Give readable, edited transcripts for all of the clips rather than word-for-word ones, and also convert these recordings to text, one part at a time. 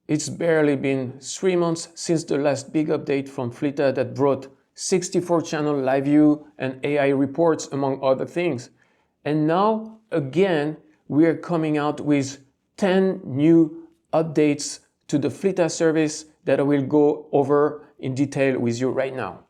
It's barely been 3 months since the last big update from FLEETA that brought 64-channel live view and AI reports, among other things. And now, again, we are coming out with 10 new updates to the FLEETA service that I will go over in detail with you right now.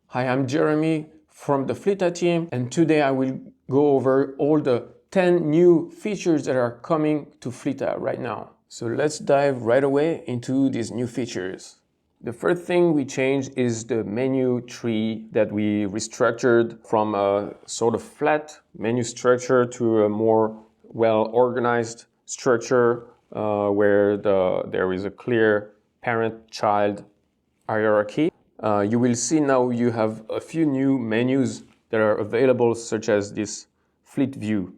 Hi, I'm Jeremy from the FLEETA team, and today I will go over all the 10 new features that are coming to FLEETA right now. So let's dive right away into these new features. The first thing we changed is the menu tree that we restructured from a sort of flat menu structure to a more well-organized structure where there is a clear parent-child hierarchy. You will see now you have a few new menus that are available, such as this fleet view.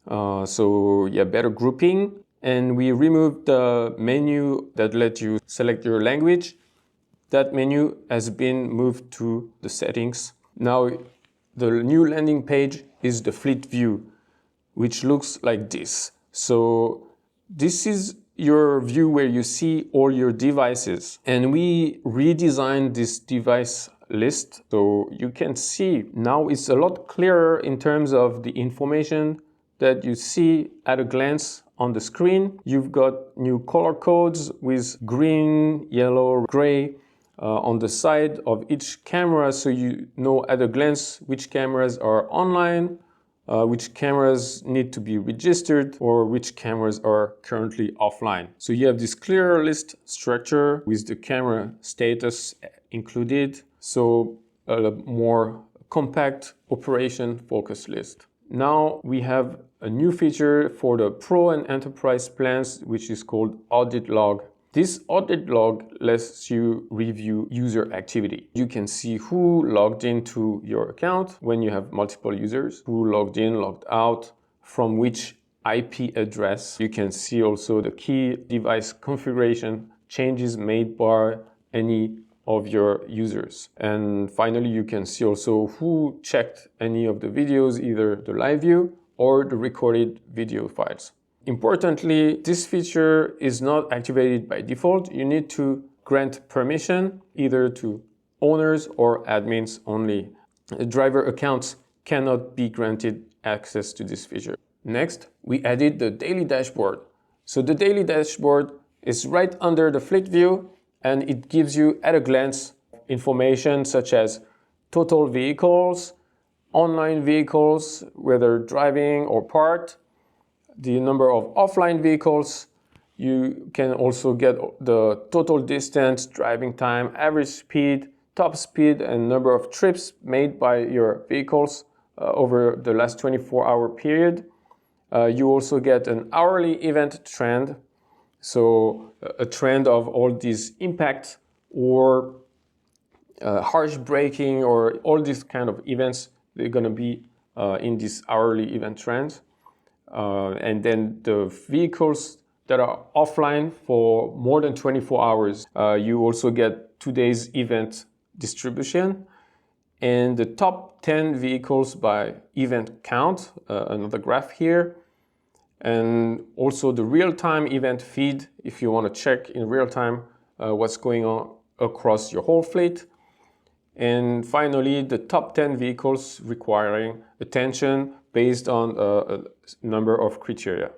Better grouping. And we removed the menu that let you select your language. That menu has been moved to the settings. Now, the new landing page is the fleet view, which looks like this. So this is your view where you see all your devices. And we redesigned this device list. So you can see now it's a lot clearer in terms of the information that you see at a glance on the screen. You've got new color codes with green, yellow, gray on the side of each camera, so you know at a glance which cameras are online, which cameras need to be registered, or which cameras are currently offline. So you have this clear list structure with the camera status included, so a more compact operation focus list. Now we have a new feature for the Pro and Enterprise plans, which is called Audit Log. This Audit Log lets you review user activity. You can see who logged into your account when you have multiple users, who logged in, logged out, from which IP address. You can see also the key device configuration changes made by any of your users. And finally, you can see also who checked any of the videos, either the live view or the recorded video files. Importantly, this feature is not activated by default. You need to grant permission either to owners or admins only. Driver accounts cannot be granted access to this feature. Next, we added the daily dashboard. So the daily dashboard is right under the fleet view, and it gives you at a glance information such as total vehicles, online vehicles, whether driving or parked, the number of offline vehicles. You can also get the total distance, driving time, average speed, top speed, and number of trips made by your vehicles over the last 24-hour period. You also get an hourly event trend, so a trend of all these impact or harsh braking or all these kind of events. They're going to be in this hourly event trend. And then the vehicles that are offline for more than 24 hours, you also get today's event distribution. And the top 10 vehicles by event count, another graph here. And also the real-time event feed, if you want to check in real time what's going on across your whole fleet. And finally, the top 10 vehicles requiring attention based on a number of criteria.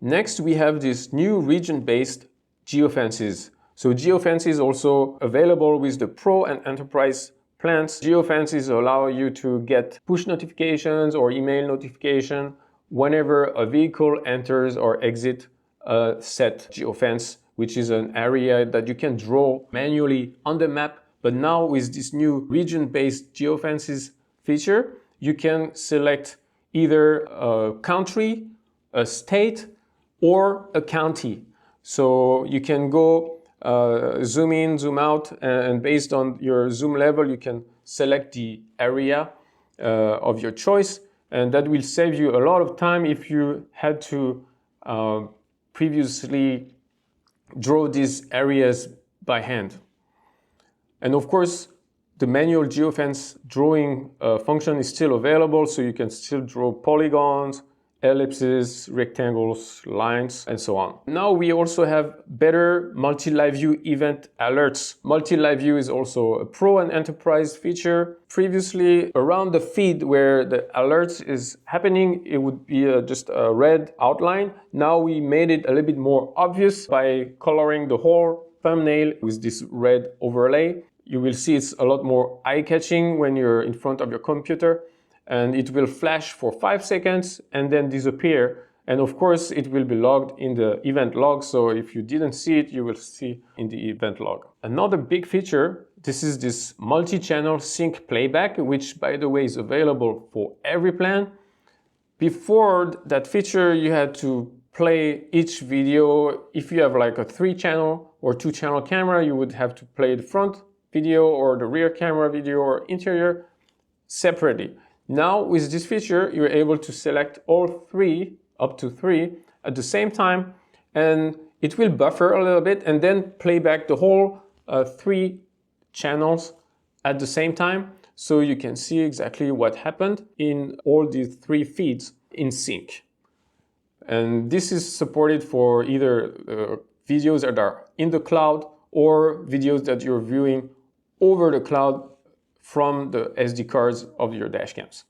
Next, we have this new region-based Geofences. So Geofences also available with the Pro and Enterprise plans. Geofences allow you to get push notifications or email notification whenever a vehicle enters or exits a set geofence, which is an area that you can draw manually on the map. But now with this new region-based Geofences feature, you can select either a country, a state, or a county. So you can go zoom in, zoom out, and based on your zoom level, you can select the area of your choice. And that will save you a lot of time if you had to previously draw these areas by hand. And of course, the manual geofence drawing function is still available, so you can still draw polygons, ellipses, rectangles, lines, and so on. Now we also have better multi-live view event alerts. Multi-live view is also a pro and enterprise feature. Previously, around the feed where the alerts is happening, it would be just a red outline. Now we made it a little bit more obvious by coloring the whole thumbnail with this red overlay. You will see it's a lot more eye-catching when you're in front of your computer, and it will flash for 5 seconds and then disappear. And of course, it will be logged in the event log. So if you didn't see it, you will see in the event log. Another big feature, this is this multi-channel sync playback, which by the way is available for every plan. Before that feature, you had to play each video. If you have like a 3-channel or 2-channel camera, you would have to play the front video or the rear camera video or interior separately. Now with this feature, you're able to select all 3, up to 3 at the same time, and it will buffer a little bit and then play back the whole 3 channels at the same time. So you can see exactly what happened in all these 3 feeds in sync. And this is supported for either videos that are in the cloud or videos that you're viewing over the cloud from the SD cards of your dashcams.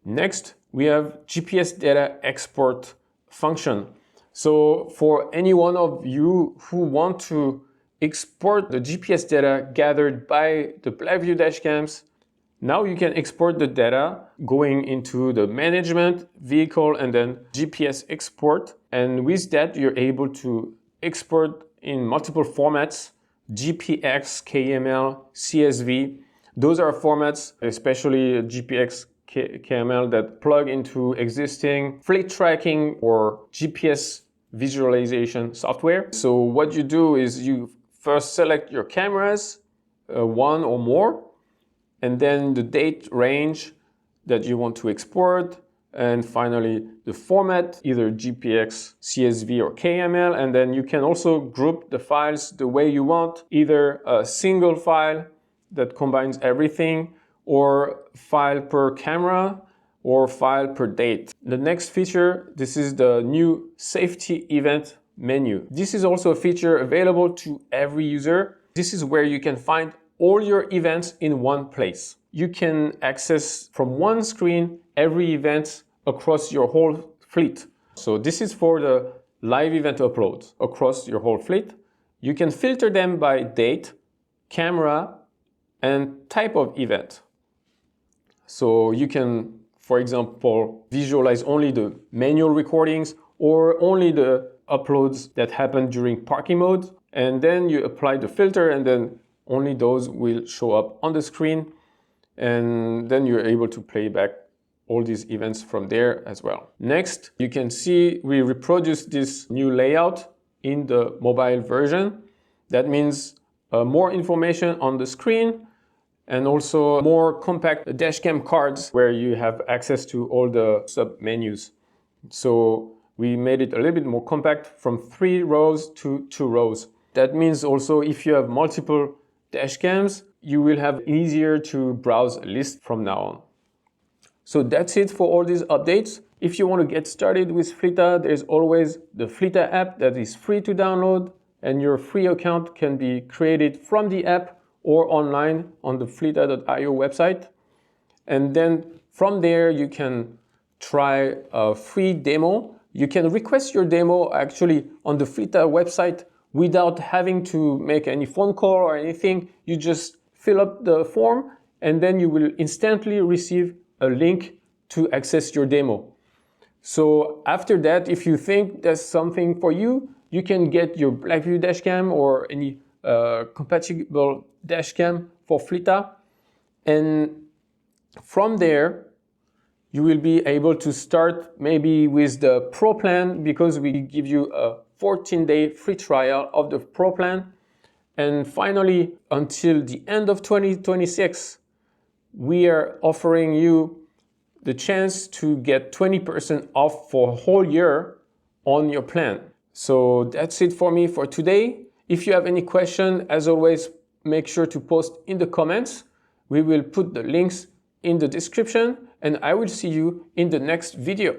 Next, we have GPS data export function. So for any one of you who want to export the GPS data gathered by the BlackView dashcams, now you can export the data going into the management, vehicle, and then GPS export. And with that, you're able to export in multiple formats: GPX, KML, CSV. Those are formats, especially GPX, KML, that plug into existing fleet tracking or GPS visualization software. So what you do is you first select your cameras, one or more, and then the date range that you want to export, and finally the format, either GPX, CSV, or KML. And then you can also group the files the way you want, either a single file that combines everything, or file per camera, or file per date. The next feature, this is the new safety event menu. This is also a feature available to every user. This is where you can find all your events in one place. You can access from one screen every event across your whole fleet. So this is for the live event uploads across your whole fleet. You can filter them by date, camera, and type of event. So you can, for example, visualize only the manual recordings or only the uploads that happen during parking mode. And then you apply the filter, and then only those will show up on the screen. And then you're able to play back all these events from there as well. Next, you can see we reproduce this new layout in the mobile version. That means more information on the screen, and also more compact dashcam cards where you have access to all the sub-menus. So we made it a little bit more compact, from 3 rows to 2 rows. That means also if you have multiple dashcams, you will have easier to browse a list from now on. So that's it for all these updates. If you want to get started with FLEETA, there's always the FLEETA app that is free to download, and your free account can be created from the app or online on the FLEETA.io website. And then from there, you can try a free demo. You can request your demo actually on the FLEETA website without having to make any phone call or anything. You just fill up the form, and then you will instantly receive a link to access your demo. So after that, if you think there's something for you, you can get your BlackView dashcam or any compatible dashcam for FLEETA. And from there, you will be able to start maybe with the Pro plan, because we give you a 14-day free trial of the Pro plan. And finally, until the end of 2026, we are offering you the chance to get 20% off for a whole year on your plan. So that's it for me for today. If you have any question, as always, make sure to post in the comments. We will put the links in the description, and I will see you in the next video.